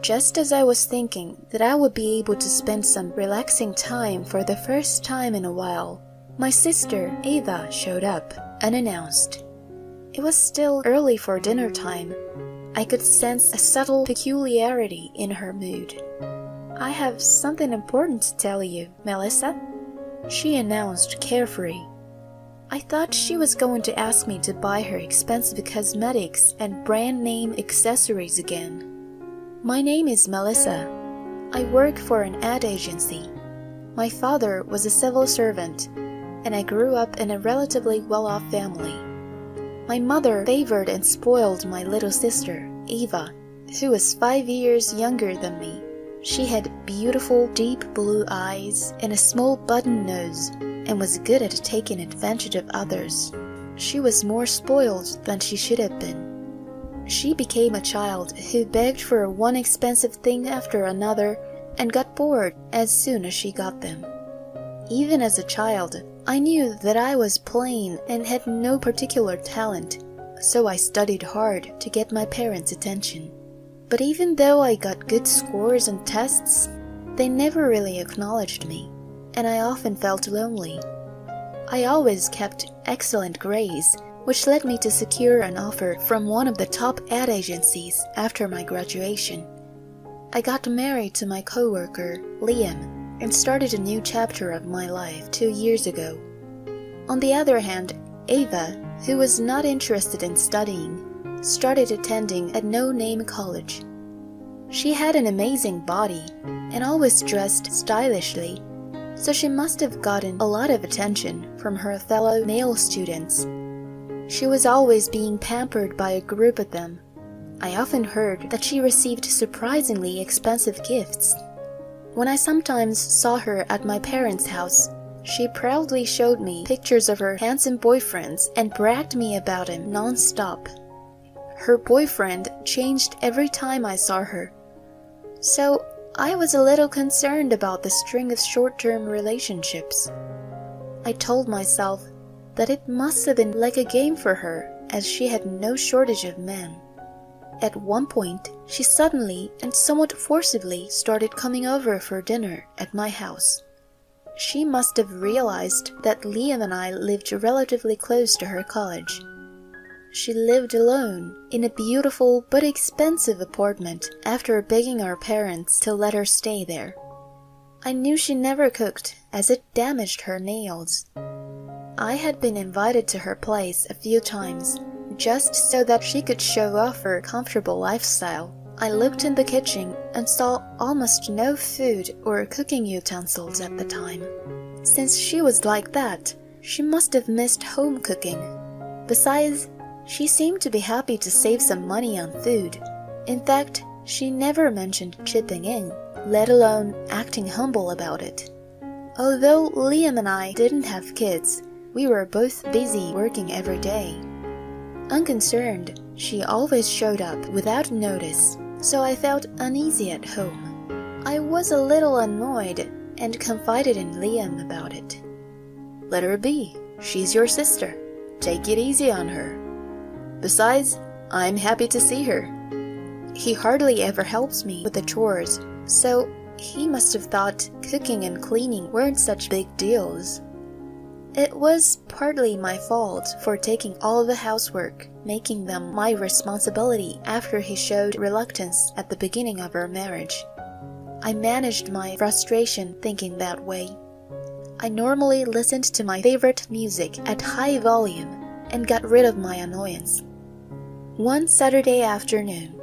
Just as I was thinking that I would be able to spend some relaxing time for the first time in a while, my sister, Ava, showed up, unannounced. It was still early for dinner time. I could sense a subtle peculiarity in her mood. "I have something important to tell you, Melissa," she announced carefree. I thought she was going to ask me to buy her expensive cosmetics and brand name accessories again. "My name is Melissa. I work for an ad agency. My father was a civil servant, and I grew up in a relatively well-off family. My mother favored and spoiled my little sister, Ava, who was 5 years younger than me. She had beautiful, deep blue eyes and a small button nose, and was good at taking advantage of others. She was more spoiled than she should have been. She became a child who begged for one expensive thing after another and got bored as soon as she got them. Even as a child, I knew that I was plain and had no particular talent, so I studied hard to get my parents' attention. But even though I got good scores on tests, they never really acknowledged me, and I often felt lonely. I always kept excellent grades, which led me to secure an offer from one of the top ad agencies after my graduation. I got married to my coworker, Liam, and started a new chapter of my life 2 years ago. On the other hand, Ava, who was not interested in studying, started attending a no-name college. She had an amazing body and always dressed stylishly, so she must have gotten a lot of attention from her fellow male students. She was always being pampered by a group of them. I often heard that she received surprisingly expensive gifts. When I sometimes saw her at my parents' house, she proudly showed me pictures of her handsome boyfriends and bragged me about him non-stop. Her boyfriend changed every time I saw her, so I was a little concerned about the string of short-term relationships. I told myself that it must have been like a game for her, as she had no shortage of men. At one point, she suddenly and somewhat forcibly started coming over for dinner at my house. She must have realized that Liam and I lived relatively close to her college. She lived alone in a beautiful but expensive apartment after begging our parents to let her stay there. I knew she never cooked, as it damaged her nails. I had been invited to her place a few times, just so that she could show off her comfortable lifestyle. I looked in the kitchen and saw almost no food or cooking utensils at the time. Since she was like that, she must have missed home cooking. Besides, she seemed to be happy to save some money on food. In fact, she never mentioned chipping in, let alone acting humble about it. Although Liam and I didn't have kids, we were both busy working every day. Unconcerned, she always showed up without notice, so I felt uneasy at home. I was a little annoyed and confided in Liam about it. "Let her be. She's your sister. Take it easy on her. Besides, I'm happy to see her. He hardly ever helps me with the chores, so he must have thought cooking and cleaning weren't such big deals." It was partly my fault for taking all the housework, making them my responsibility after he showed reluctance at the beginning of our marriage. I managed my frustration thinking that way. I normally listened to my favorite music at high volume and got rid of my annoyance. One Saturday afternoon,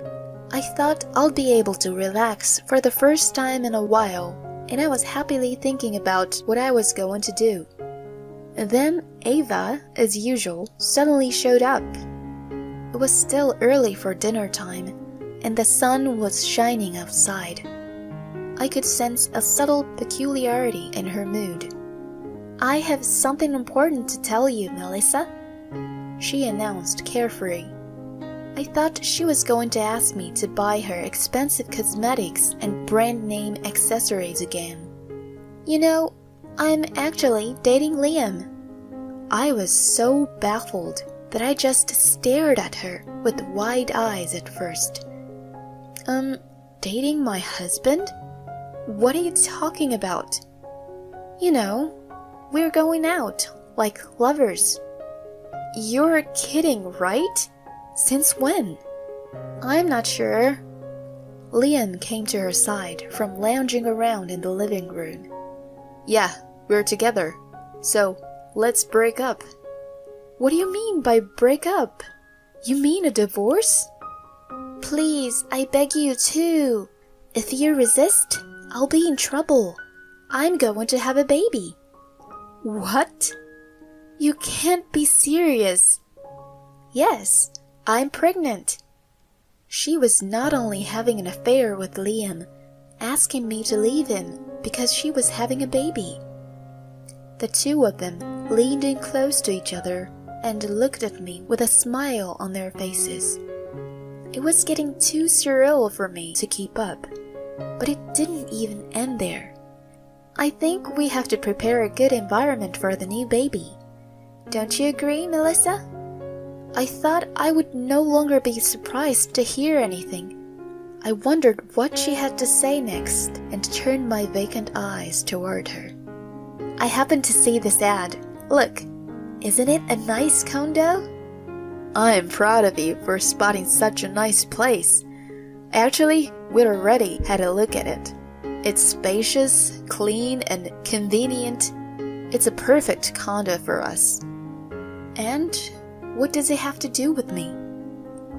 I thought I'd be able to relax for the first time in a while, and I was happily thinking about what I was going to do. Then Ava, as usual, suddenly showed up. It was still early for dinner time, and the sun was shining outside. I could sense a subtle peculiarity in her mood. "I have something important to tell you, Melissa," she announced carefree. I thought she was going to ask me to buy her expensive cosmetics and brand name accessories again. "You know, I'm actually dating Liam." I was so baffled that I just stared at her with wide eyes at first. dating my husband? What are you talking about? You know, we're going out, like lovers. You're kidding, right? Since when? I'm not sure. Liam came to her side from lounging around in the living room. Yeah, we're together. So, let's break up. What do you mean by break up? You mean a divorce? Please, I beg you too. If you resist, I'll be in trouble. I'm going to have a baby. What? You can't be serious. Yes, I'm pregnant. She was not only having an affair with Liam, asking me to leave him because she was having a baby. The two of them leaned in close to each other and looked at me with a smile on their faces. It was getting too surreal for me to keep up, but it didn't even end there. I think we have to prepare a good environment for the new baby. Don't you agree, Melissa? I thought I would no longer be surprised to hear anything. I wondered what she had to say next and turned my vacant eyes toward her. I happened to see this ad. Look, isn't it a nice condo? I am proud of you for spotting such a nice place. Actually, we'd already had a look at it. It's spacious, clean, and convenient. It's a perfect condo for us. And what does it have to do with me?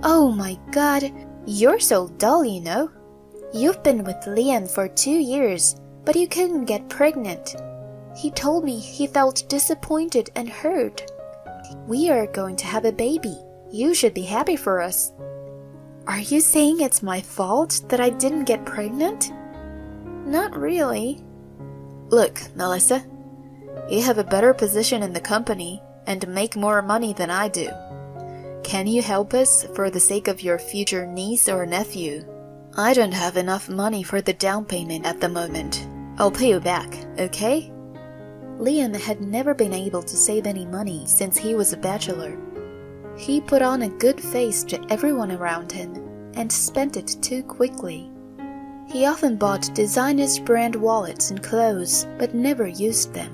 Oh my God, you're so dull, you know. You've been with Liam for 2 years, but you couldn't get pregnant. He told me he felt disappointed and hurt. We are going to have a baby. You should be happy for us. Are you saying it's my fault that I didn't get pregnant? Not really. Look, Melissa, you have a better position in the company and make more money than I do. Can you help us for the sake of your future niece or nephew? I don't have enough money for the down payment at the moment. I'll pay you back, okay? Liam had never been able to save any money since he was a bachelor. He put on a good face to everyone around him and spent it too quickly. He often bought designers brand wallets and clothes but never used them.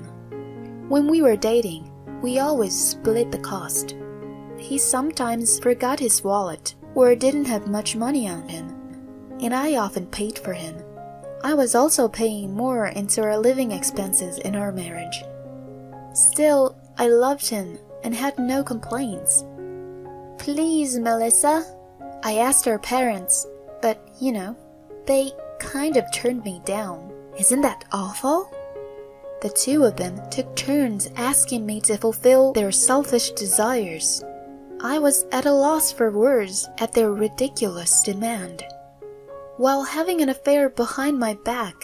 When we were dating, we always split the cost. He sometimes forgot his wallet or didn't have much money on him, and I often paid for him. I was also paying more into our living expenses in our marriage. Still, I loved him and had no complaints. Please, Melissa, I asked our parents, but, you know, they kind of turned me down. Isn't that awful? The two of them took turns asking me to fulfill their selfish desires. I was at a loss for words at their ridiculous demand. While having an affair behind my back,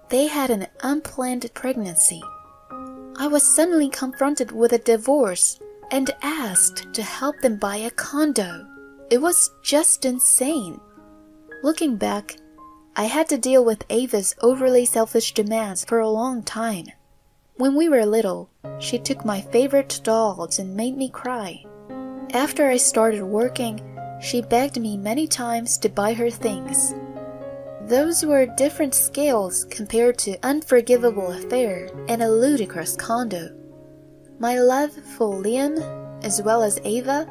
they had an unplanned pregnancy. I was suddenly confronted with a divorce and asked to help them buy a condo. It was just insane. Looking back, I had to deal with Ava's overly selfish demands for a long time. When we were little, she took my favorite dolls and made me cry. After I started working, she begged me many times to buy her things. Those were different scales compared to unforgivable affair and a ludicrous condo. My love for Liam, as well as Ava,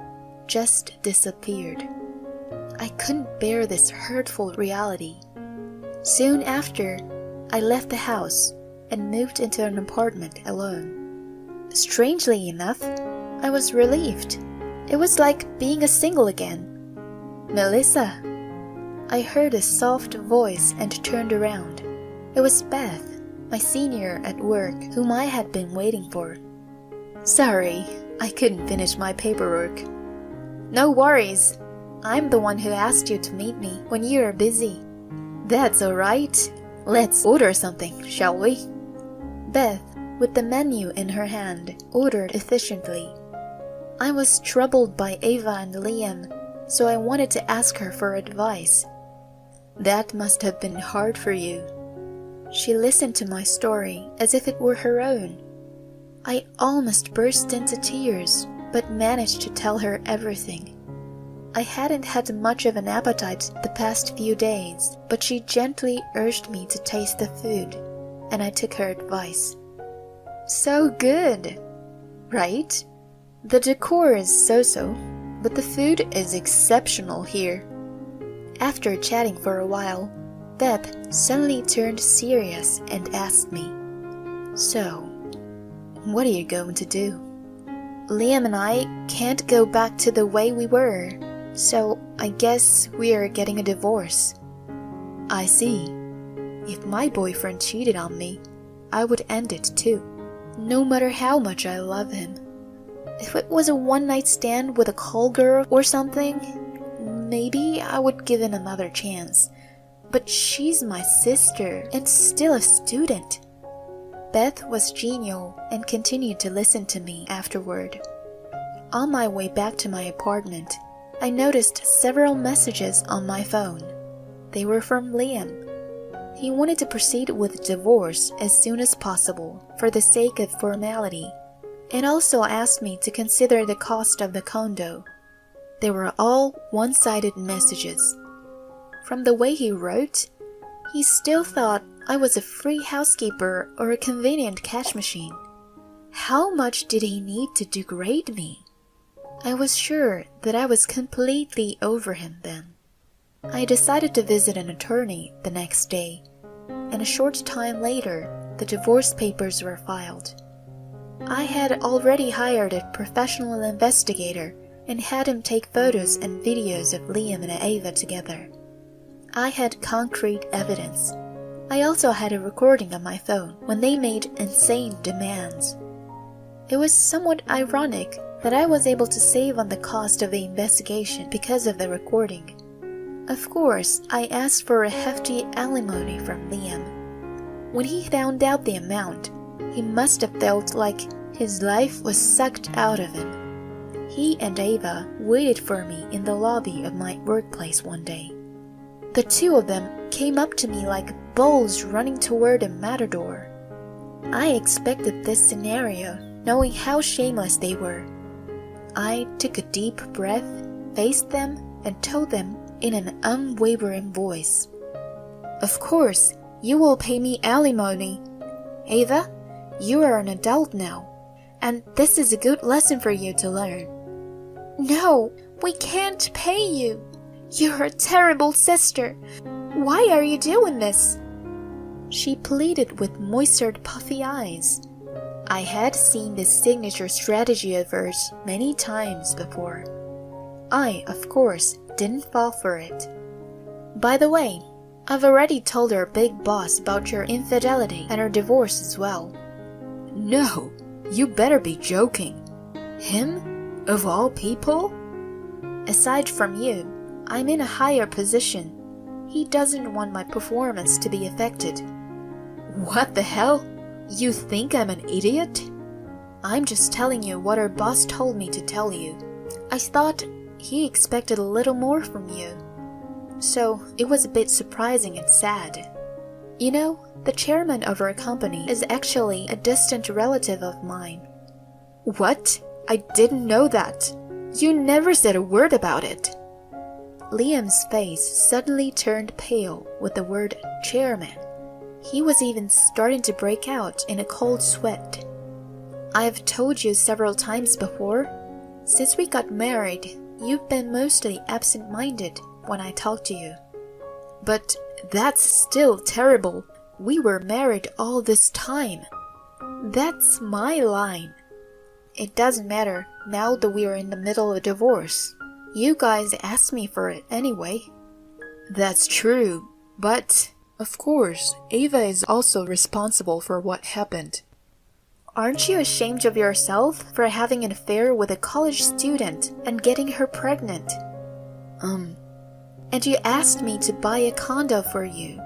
just disappeared. I couldn't bear this hurtful reality. Soon after, I left the house and moved into an apartment alone. Strangely enough, I was relieved. It was like being a single again. Melissa. I heard a soft voice and turned around. It was Beth, my senior at work, whom I had been waiting for. Sorry, I couldn't finish my paperwork. No worries. I'm the one who asked you to meet me when you are busy. That's all right. Let's order something, shall we? Beth, with the menu in her hand, ordered efficiently. I was troubled by Ava and Liam, so I wanted to ask her for advice. That must have been hard for you. She listened to my story as if it were her own. I almost burst into tears, but managed to tell her everything. I hadn't had much of an appetite the past few days, but she gently urged me to taste the food, and I took her advice. So good, right? The decor is so-so, but the food is exceptional here. After chatting for a while, Beth suddenly turned serious and asked me, "So, what are you going to do?" "Liam and I can't go back to the way we were, so I guess we are getting a divorce." "I see. If my boyfriend cheated on me, I would end it too, no matter how much I love him. If it was a one-night stand with a call girl or something, maybe I would give it another chance. But she's my sister and still a student." Beth was genial and continued to listen to me afterward. On my way back to my apartment, I noticed several messages on my phone. They were from Liam. He wanted to proceed with divorce as soon as possible for the sake of formality, and also asked me to consider the cost of the condo. They were all one-sided messages. From the way he wrote, he still thought I was a free housekeeper or a convenient cash machine. How much did he need to degrade me? I was sure that I was completely over him then. I decided to visit an attorney the next day, and a short time later, the divorce papers were filed. I had already hired a professional investigator and had him take photos and videos of Liam and Ava together. I had concrete evidence. I also had a recording on my phone when they made insane demands. It was somewhat ironic that I was able to save on the cost of the investigation because of the recording. Of course, I asked for a hefty alimony from Liam. When he found out the amount, he must have felt like his life was sucked out of him. He and Ava waited for me in the lobby of my workplace one day. The two of them came up to me like bulls running toward a matador. I expected this scenario, knowing how shameless they were. I took a deep breath, faced them, and told them in an unwavering voice, "Of course, you will pay me alimony. Ava, you are an adult now, and this is a good lesson for you to learn." "No, we can't pay you. You're a terrible sister. Why are you doing this?" She pleaded with moistened, puffy eyes. I had seen this signature strategy of hers many times before. I, of course, didn't fall for it. "By the way, I've already told our big boss about your infidelity and our divorce as well." "No, you better be joking. Him? Of all people?" "Aside from you, I'm in a higher position. He doesn't want my performance to be affected." "What the hell? You think I'm an idiot?" "I'm just telling you what our boss told me to tell you. I thought he expected a little more from you. So it was a bit surprising and sad. You know, the chairman of our company is actually a distant relative of mine." "What? I didn't know that. You never said a word about it." Liam's face suddenly turned pale with the word chairman. He was even starting to break out in a cold sweat. "I've told you several times before. Since we got married, you've been mostly absent-minded when I talk to you." "But that's still terrible. We were married all this time." "That's my line. It doesn't matter now that we are in the middle of a divorce. You guys asked me for it anyway." "That's true, but of course, Ava is also responsible for what happened." "Aren't you ashamed of yourself for having an affair with a college student and getting her pregnant?" "And you asked me to buy a condo for you.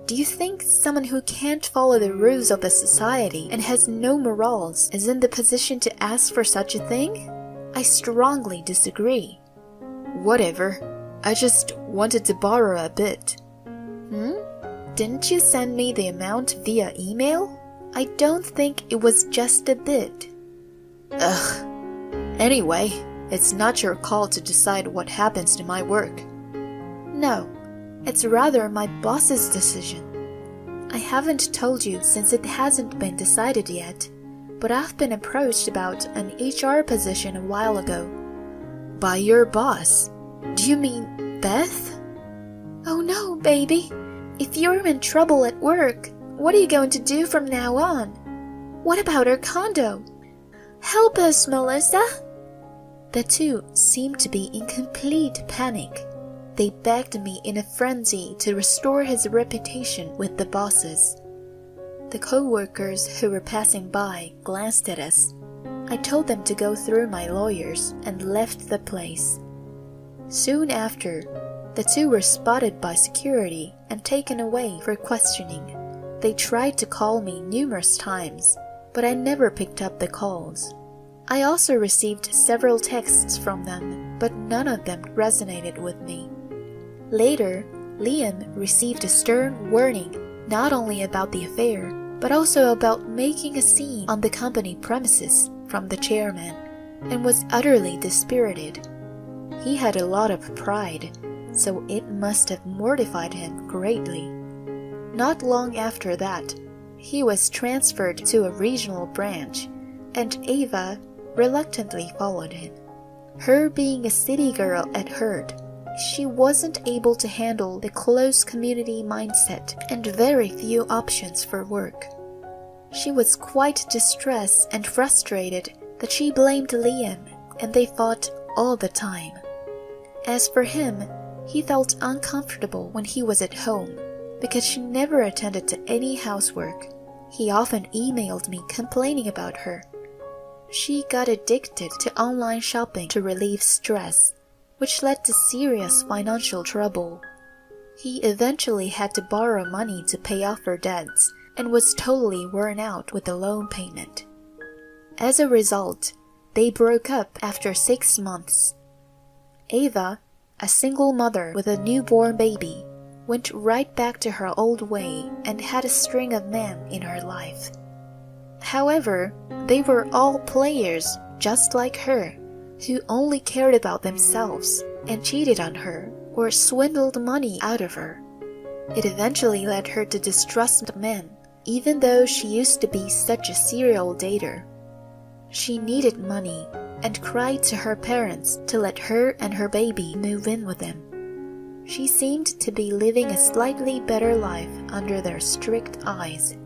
Do you think someone who can't follow the rules of the society and has no morals is in the position to ask for such a thing? I strongly disagree." "Whatever. I just wanted to borrow a bit." Didn't you send me the amount via email? I don't think it was just a bit." "Ugh. Anyway, It's not your call to decide what happens to my work. No, it's rather my boss's decision. I haven't told you since it hasn't been decided yet, but I've been approached about an HR position a while ago. By your boss? Do you mean Beth? Oh no, baby. If you're in trouble at work, what are you going to do from now on? What about our condo? Help us, Melissa. The two seemed to be in complete panic. They begged me in a frenzy to restore his reputation with the bosses. The co-workers who were passing by glanced at us. I told them to go through my lawyers and left the place. Soon after, the two were spotted by security and taken away for questioning. They tried to call me numerous times, but I never picked up the calls. I also received several texts from them, but none of them resonated with me. Later, Liam received a stern warning not only about the affair, but also about making a scene on the company premises from the chairman, and was utterly dispirited. He had a lot of pride, so it must have mortified him greatly. Not long after that, he was transferred to a regional branch, and Ava reluctantly followed him. Her being a city girl at heart, she wasn't able to handle the close community mindset and very few options for work. She was quite distressed and frustrated that she blamed Liam, and they fought all the time. As for him, he felt uncomfortable when he was at home because she never attended to any housework. He often emailed me complaining about her. She got addicted to online shopping to relieve stress, which led to serious financial trouble. He eventually had to borrow money to pay off her debts and was totally worn out with the loan payment. As a result, they broke up after 6 months. Ava, a single mother with a newborn baby, went right back to her old way and had a string of men in her life. However, they were all players just like her, who only cared about themselves and cheated on her or swindled money out of her. It eventually led her to distrust men, even though she used to be such a serial dater. She needed money and cried to her parents to let her and her baby move in with them. She seemed to be living a slightly better life under their strict eyes.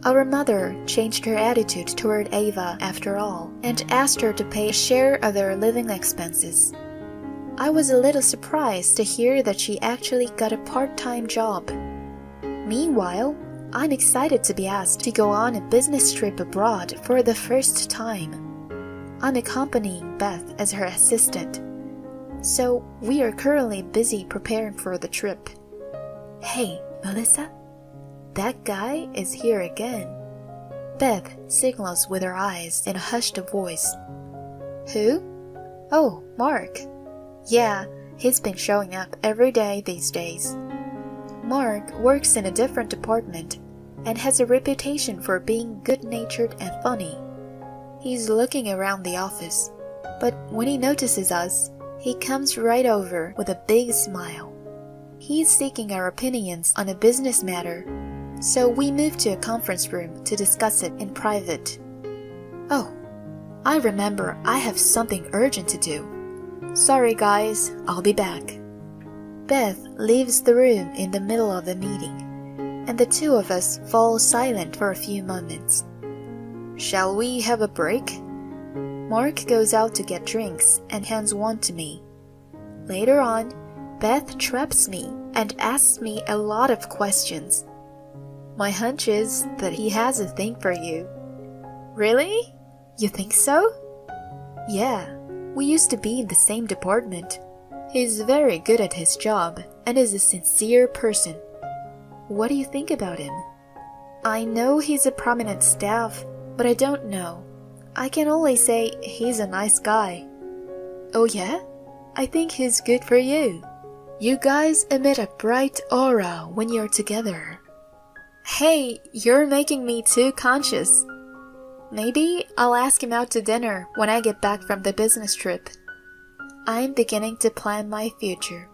Our mother changed her attitude toward Ava after all and asked her to pay a share of their living expenses. I was a little surprised to hear that she actually got a part-time job. Meanwhile, I'm excited to be asked to go on a business trip abroad for the first time. I'm accompanying Beth as her assistant, so we are currently busy preparing for the trip. Hey, Melissa? That guy is here again. Beth signals with her eyes in a hushed voice. Who? Oh, Mark. Yeah, he's been showing up every day these days. Mark works in a different department and has a reputation for being good-natured and funny. He's looking around the office, but when he notices us, he comes right over with a big smile. He's seeking our opinions on a business matter, so we moved to a conference room to discuss it in private. Oh, I remember I have something urgent to do. Sorry guys, I'll be back. Beth leaves the room in the middle of the meeting, and the two of us fall silent for a few moments. Shall we have a break? Mark goes out to get drinks and hands one to me. Later on, Beth traps me and asks me a lot of questions. My hunch is that he has a thing for you. Really? You think so? Yeah, we used to be in the same department. He's very good at his job and is a sincere person. What do you think about him? I know he's a prominent staff, but I don't know. I can only say he's a nice guy. Oh yeah? I think he's good for you. You guys emit a bright aura when you're together. Hey, you're making me too conscious. Maybe I'll ask him out to dinner when I get back from the business trip. I'm beginning to plan my future.